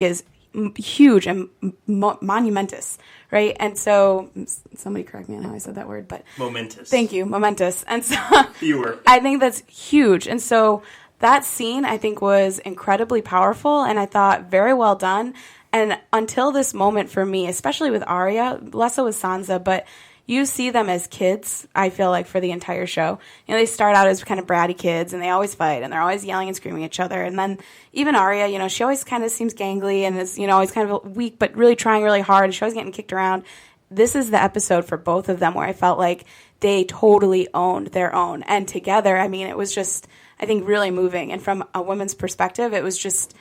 is huge and monumentous, right? And so somebody correct me on how I said that word, but momentous. Thank you, momentous. And so Fewer. I think that's huge. And so that scene I think was incredibly powerful, and I thought very well done. And until this moment for me, especially with Arya, less so with Sansa, but you see them as kids, I feel like, for the entire show. You know, they start out as kind of bratty kids, and they always fight, and they're always yelling and screaming at each other. And then even Arya, you know, she always kind of seems gangly and is, you know, always kind of weak, but really trying really hard. And she's always getting kicked around. This is the episode for both of them where I felt like they totally owned their own. And together, I mean, it was just, I think, really moving. And from a woman's perspective, it was just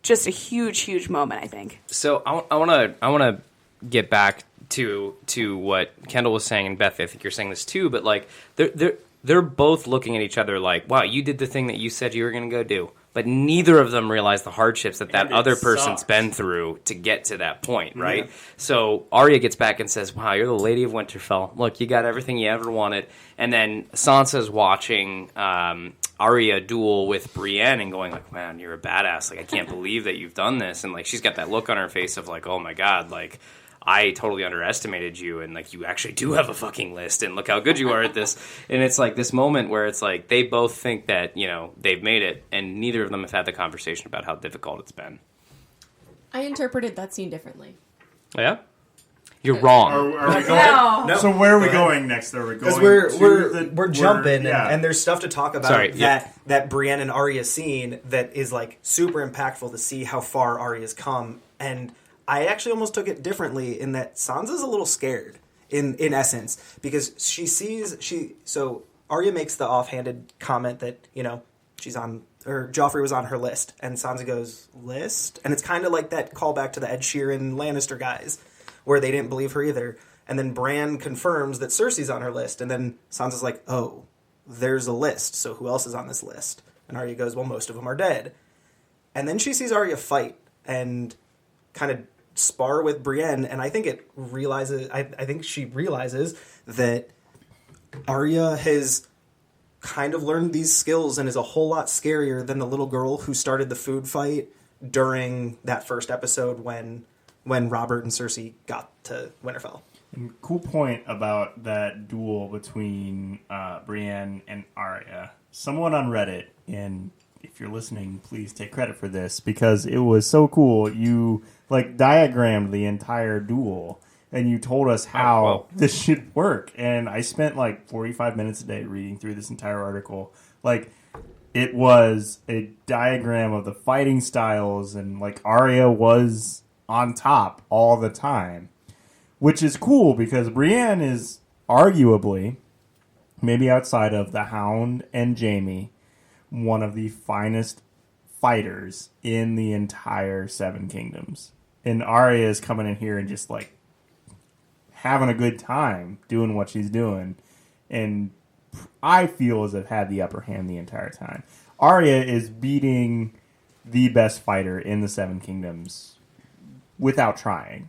a huge, huge moment, I think. So I want to get back to what Kendall was saying, and Beth, I think you're saying this too, but like they're both looking at each other like, wow, you did the thing that you said you were going to go do, but neither of them realize the hardships that other person's been through to get to that point, right? Yeah. So Arya gets back and says, wow, you're the Lady of Winterfell. Look, you got everything you ever wanted. And then Sansa's watching Arya duel with Brienne and going like, man, you're a badass. Like, I can't believe that you've done this. And like, she's got that look on her face of like, oh my God, like, I totally underestimated you, and like you actually do have a fucking list, and look how good you are at this. And it's like this moment where it's like they both think that, you know, they've made it, and neither of them have had the conversation about how difficult it's been. I interpreted that scene differently. Yeah? You're wrong. Are we going? No. So where are we going next? Are we going? Because we're jumping, and there's stuff to talk about. That Brienne and Arya scene that is like super impactful to see how far Arya's come. And I actually almost took it differently in that Sansa's a little scared in essence, because so Arya makes the offhanded comment that, you know, Joffrey was on her list, and Sansa goes, list? And it's kind of like that callback to the Ed Sheeran Lannister guys, where they didn't believe her either. And then Bran confirms that Cersei's on her list, and then Sansa's like, oh, there's a list, so who else is on this list? And Arya goes, well, most of them are dead. And then she sees Arya fight and kind of spar with Brienne, and I think I think she realizes that Arya has kind of learned these skills and is a whole lot scarier than the little girl who started the food fight during that first episode when Robert and Cersei got to Winterfell. And cool point about that duel between Brienne and Arya. Someone on Reddit, and if you're listening, please take credit for this, because it was so cool. You like diagrammed the entire duel, and you told us how this should work. And I spent like 45 minutes a day reading through this entire article. Like, it was a diagram of the fighting styles, and like Arya was on top all the time, which is cool because Brienne is arguably, maybe outside of the Hound and Jaime, one of the finest fighters in the entire Seven Kingdoms. And Arya is coming in here and just like having a good time doing what she's doing. And I feel as if had the upper hand the entire time. Arya is beating the best fighter in the Seven Kingdoms without trying.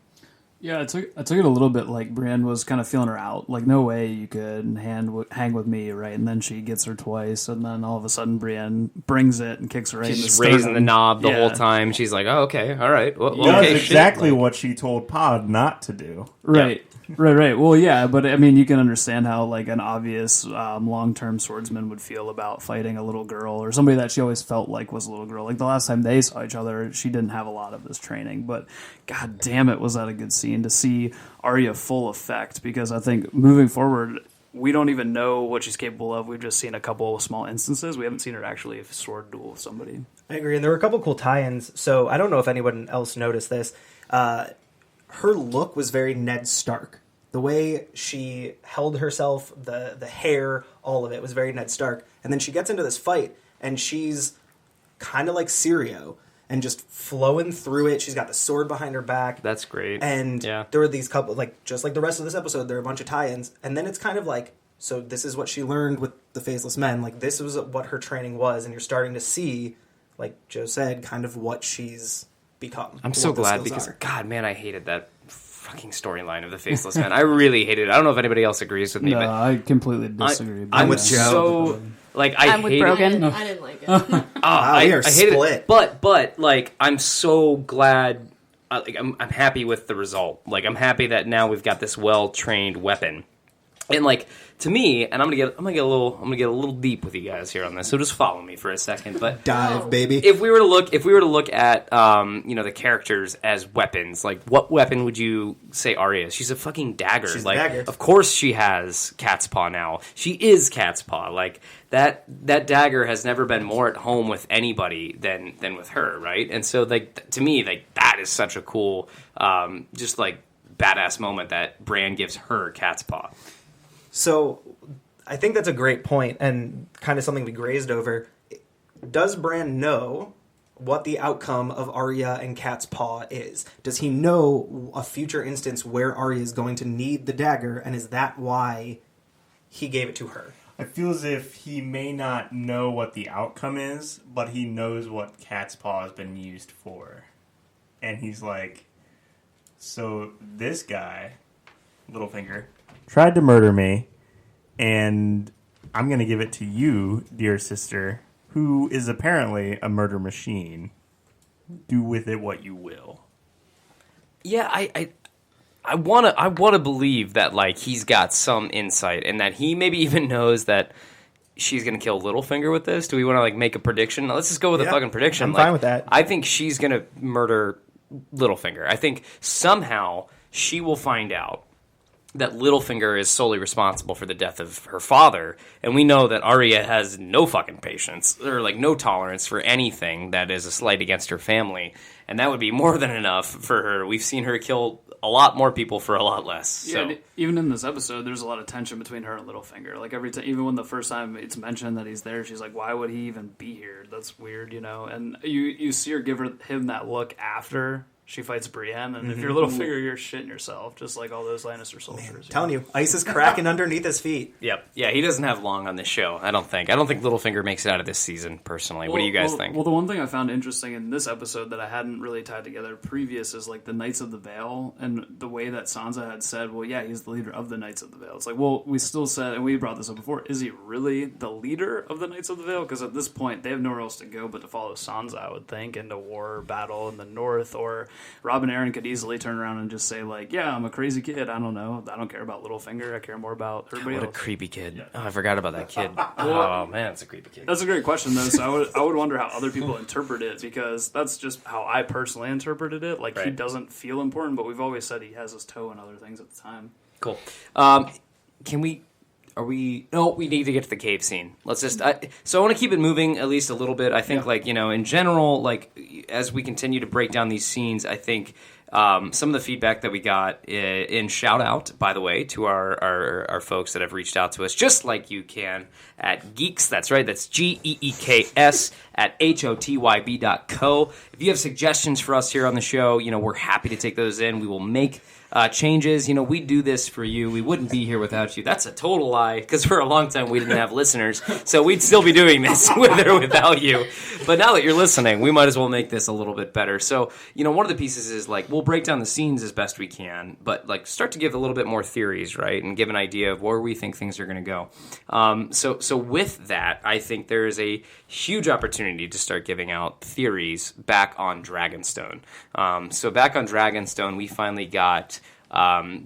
Yeah, I took it a little bit like Brienne was kind of feeling her out. Like, no way you could hang with me, right? And then she gets her twice, and then all of a sudden Brienne brings it and kicks her right in the She's sternum. raising the knob the whole time. She's like, oh, okay, all right. Well, Does okay, exactly what she told Pod not to do. Right. Right. Well, yeah, but I mean, you can understand how like an obvious long-term swordsman would feel about fighting a little girl or somebody that she always felt like was a little girl. Like the last time they saw each other, she didn't have a lot of this training, but god damn it, was that a good scene to see Arya full effect, because I think moving forward, we don't even know what she's capable of. We've just seen a couple of small instances. We haven't seen her actually sword duel with somebody. I agree, and there were a couple cool tie-ins, so I don't know if anyone else noticed this. Her look was very Ned Stark. The way she held herself, the hair, all of it was very Ned Stark. And then she gets into this fight, and she's kind of like Syrio, and just flowing through it. She's got the sword behind her back. That's great. And there were these couple, like just like the rest of this episode, there are a bunch of tie-ins. And then it's kind of like, so this is what she learned with the Faceless Men. Like, this was what her training was, and you're starting to see, like Joe said, kind of what she's become. I'm so glad because, God, man, I hated that fucking storyline of the Faceless Men. I really hated it. I don't know if anybody else agrees with me, No, but I completely disagree. I'm with Joe. So, Like I'm with hated Brogan. I didn't like it. I we are hated split. it. But like I'm so glad. I'm happy with the result. Like I'm happy that now we've got this well trained weapon. And like to me, and I'm gonna get a little deep with you guys here on this. So just follow me for a second. But Dive, baby. if we were to look at the characters as weapons, like what weapon would you say Arya is? She's a fucking dagger. She's a like dagger. of course she has cat's paw now. She is cat's paw. Like that dagger has never been more at home with anybody than with her, right? And so like to me, like that is such a cool just like badass moment that Bran gives her cat's paw. So I think that's a great point and kind of something we grazed over. Does Bran know what the outcome of Arya and Cat's Paw is? Does he know a future instance where Arya is going to need the dagger, and is that why he gave it to her? I feel as if he may not know what the outcome is, but he knows what Cat's Paw has been used for. And he's like, so this guy, Littlefinger, tried to murder me, and I'm going to give it to you, dear sister, who is apparently a murder machine. Do with it what you will. Yeah, I wanna believe that like he's got some insight and that he maybe even knows that she's gonna kill Littlefinger with this. Do we want to like make a prediction? Let's just go with a fucking prediction. I'm like, fine with that. I think she's gonna murder Littlefinger. I think somehow she will find out that Littlefinger is solely responsible for the death of her father, and we know that Arya has no fucking patience or like no tolerance for anything that is a slight against her family, and that would be more than enough for her. We've seen her kill a lot more people for a lot less. So. Yeah, even in this episode, there's a lot of tension between her and Littlefinger. Like every time, even when the first time it's mentioned that he's there, she's like, "Why would he even be here? That's weird," you know. And you see her give him that look after she fights Brienne, and if you're Littlefinger, you're shitting yourself, just like all those Lannister soldiers. Telling you, ice is cracking underneath his feet. Yep. Yeah, he doesn't have long on this show, I don't think. I don't think Littlefinger makes it out of this season, personally. What do you guys think? Well, the one thing I found interesting in this episode that I hadn't really tied together previous is like the Knights of the Vale and the way that Sansa had said, well, yeah, he's the leader of the Knights of the Vale. It's like, well, we still said, and we brought this up before, is he really the leader of the Knights of the Vale? Because at this point, they have nowhere else to go but to follow Sansa, I would think, into war or battle in the north, or Robin Arryn could easily turn around and just say, like, yeah, I'm a crazy kid. I don't know. I don't care about Littlefinger. I care more about everybody else. What a creepy kid. Yeah. Oh, I forgot about that kid. Oh, man, it's a creepy kid. That's a great question, though. So I would wonder how other people interpret it, because that's just how I personally interpreted it. Like, He doesn't feel important, but we've always said he has his toe in other things at the time. Cool. No, we need to get to the cave scene. Let's just. So I want to keep it moving at least a little bit. I think, in general, as we continue to break down these scenes, I think some of the feedback that we got in shout out, by the way, to our folks that have reached out to us, just like you can at Geeks. That's right. That's GEEKS at HOTYB.co. If you have suggestions for us here on the show, we're happy to take those in. We will make changes. We do this for you. We wouldn't be here without you. That's a total lie, because for a long time we didn't have listeners, so we'd still be doing this with or without you. But now that you're listening, we might as well make this a little bit better. So, one of the pieces is we'll break down the scenes as best we can, but start to give a little bit more theories, right? And give an idea of where we think things are going to go. So with that, I think there is a huge opportunity to start giving out theories back on Dragonstone. So back on Dragonstone, we finally got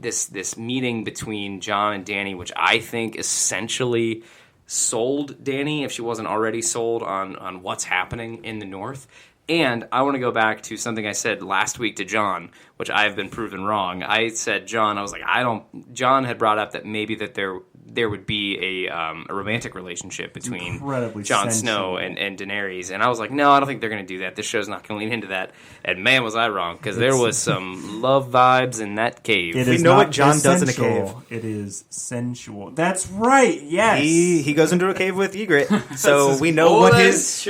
this meeting between Jon and Dany, which I think essentially sold Dany, if she wasn't already sold, on what's happening in the North. And I want to go back to something I said last week to Jon, which I have been proven wrong. I said, Jon had brought up that maybe that there would be a romantic relationship between Jon Snow and Daenerys. And I was like, no, I don't think they're going to do that. This show's not going to lean into that. And man, was I wrong, because there was some love vibes in that cave. We know what Jon does in a cave. It is sensual. That's right, yes. He goes into a cave with Ygritte, so we know what his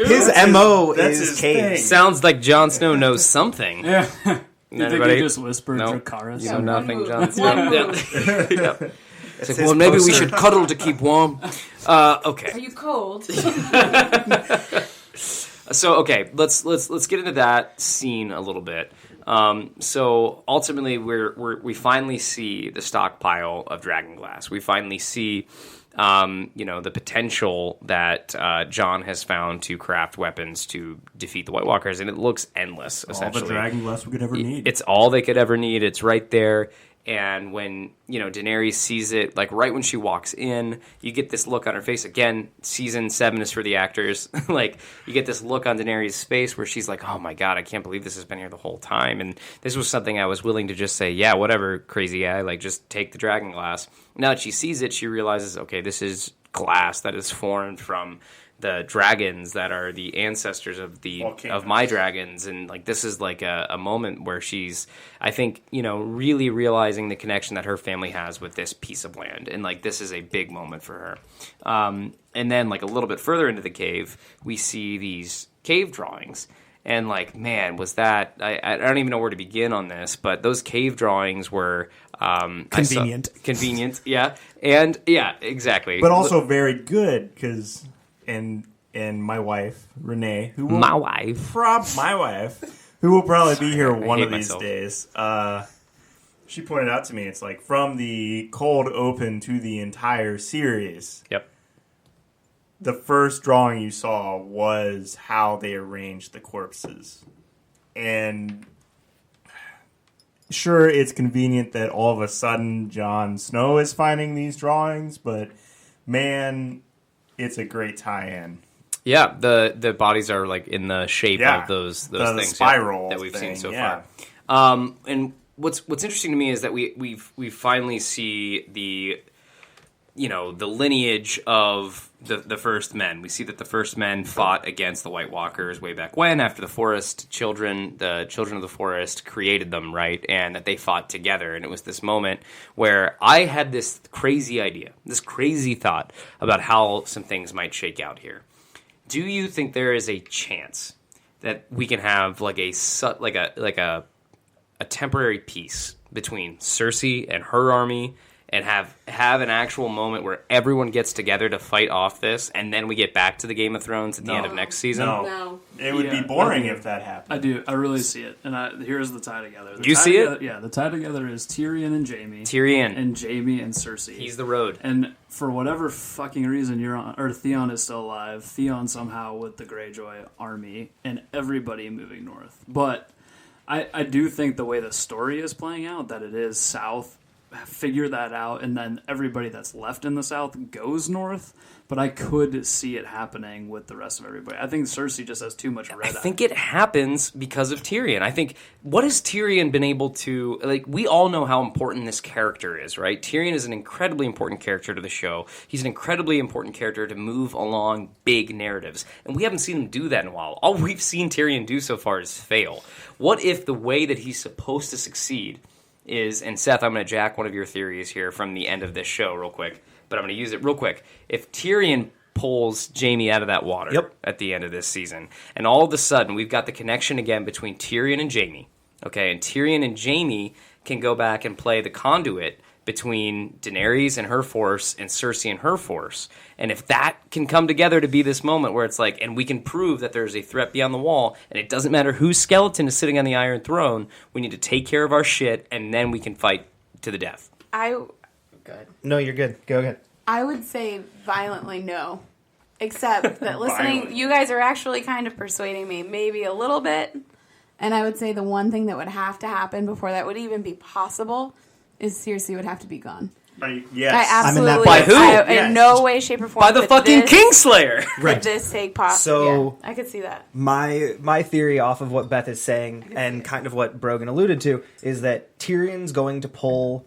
MO is cave. Sounds like Jon Snow knows something. Yeah. You think he just whispered Dracarys? You know nothing, Jon Snow. Yep. It's like, well, maybe we should cuddle to keep warm. Okay. Are you cold? So, okay, let's get into that scene a little bit. So ultimately, we finally see the stockpile of dragonglass. We finally see the potential that Jon has found to craft weapons to defeat the White Walkers, and it looks endless. Essentially, all the dragon glass we could ever need. It's all they could ever need. It's right there. And when Daenerys sees it, like right when she walks in, you get this look on her face. Again, season 7 is for the actors. Like you get this look on Daenerys' face where she's like, "Oh my god, I can't believe this has been here the whole time." And this was something I was willing to just say, "Yeah, whatever, crazy guy. Like just take the dragon glass." Now that she sees it, she realizes, okay, this is glass that is formed from the dragons that are the ancestors of my dragons, and like this is like a moment where she's, I think, really realizing the connection that her family has with this piece of land, and like this is a big moment for her. And then like a little bit further into the cave, we see these cave drawings, and like, man, was that I don't even know where to begin on this, but those cave drawings were convenient, yeah, and yeah, exactly, but also very good because. And my wife Renee, who will my wife, who will probably be here one of these myself. days. She pointed out to me, it's like from the cold open to the entire series. Yep. The first drawing you saw was how they arranged the corpses, and sure, it's convenient that all of a sudden Jon Snow is finding these drawings, but man. It's a great tie-in. Yeah, the bodies are like in the shape of those things spiral that we've seen so yeah. far. And what's interesting to me is that we finally see the lineage of the first men. We see that the first men fought against the White Walkers way back when, after the children of the forest created them, right? And that they fought together. And it was this moment where I had this crazy idea, this crazy thought about how some things might shake out here. Do you think there is a chance that we can have like a temporary peace between Cersei and her army, and have an actual moment where everyone gets together to fight off this, and then we get back to the Game of Thrones at the end of next season? No. It would be boring if that happened. I do. I really see it. And here's the tie together. You see it? Yeah, the tie together is Tyrion and Jaime. Tyrion. And Jaime and Cersei. He's the road. And for whatever fucking reason Theon is still alive, Theon somehow with the Greyjoy army, and everybody moving north. But I do think the way the story is playing out, that it is south, figure that out, and then everybody that's left in the south goes north. But I could see it happening with the rest of everybody. I think Cersei just has too much red. I think it happens because of Tyrion. I think, what has Tyrion been able to, like, we all know how important this character is, right? Tyrion is an incredibly important character to the show. He's an incredibly important character to move along big narratives. And we haven't seen him do that in a while. All we've seen Tyrion do so far is fail. What if the way that he's supposed to succeed is, and Seth, I'm going to jack one of your theories here from the end of this show real quick, but I'm going to use it real quick. If Tyrion pulls Jaime out of that water at the end of this season, and all of a sudden we've got the connection again between Tyrion and Jaime, okay, and Tyrion and Jaime can go back and play the conduit between Daenerys and her force and Cersei and her force. And if that can come together to be this moment where it's like, and we can prove that there's a threat beyond the wall, and it doesn't matter whose skeleton is sitting on the Iron Throne, we need to take care of our shit, and then we can fight to the death. Good. No, you're good. Go ahead. I would say violently no. Except that listening, you guys are actually kind of persuading me, maybe a little bit. And I would say the one thing that would have to happen before that would even be possible is Cersei would have to be gone. Yes. I absolutely. By who? In no way, shape, or form. By the fucking Kingslayer! Right. Could this take pop? So yeah, I could see that. My theory off of what Beth is saying and kind of what Brogan alluded to is that Tyrion's going to pull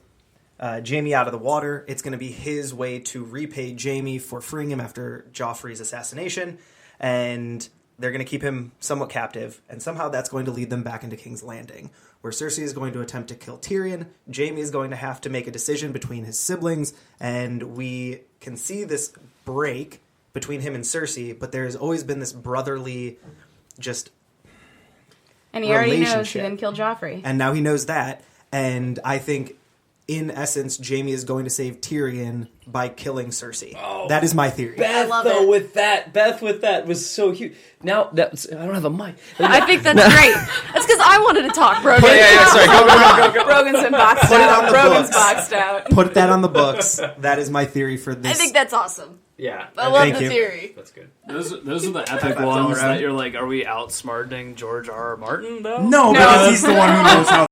Jaime out of the water. It's going to be his way to repay Jaime for freeing him after Joffrey's assassination, and they're going to keep him somewhat captive, and somehow that's going to lead them back into King's Landing, where Cersei is going to attempt to kill Tyrion. Jaime is going to have to make a decision between his siblings, and we can see this break between him and Cersei, but there's always been this brotherly just and he already knows he didn't kill Joffrey. And now he knows that, and I think in essence, Jaime is going to save Tyrion by killing Cersei. Oh, that is my theory. Beth, though, with that was so huge. Now, I don't have a mic. I think that's great. That's because I wanted to talk, Brogan. Sorry. Go. Brogan's been boxed out. Brogan's boxed out. Put that on the books. That is my theory for this. I think that's awesome. Yeah. I love the theory. That's good. Those are the epic ones that you're like, are we outsmarting George R. R. Martin, though? No, because he's the one who knows how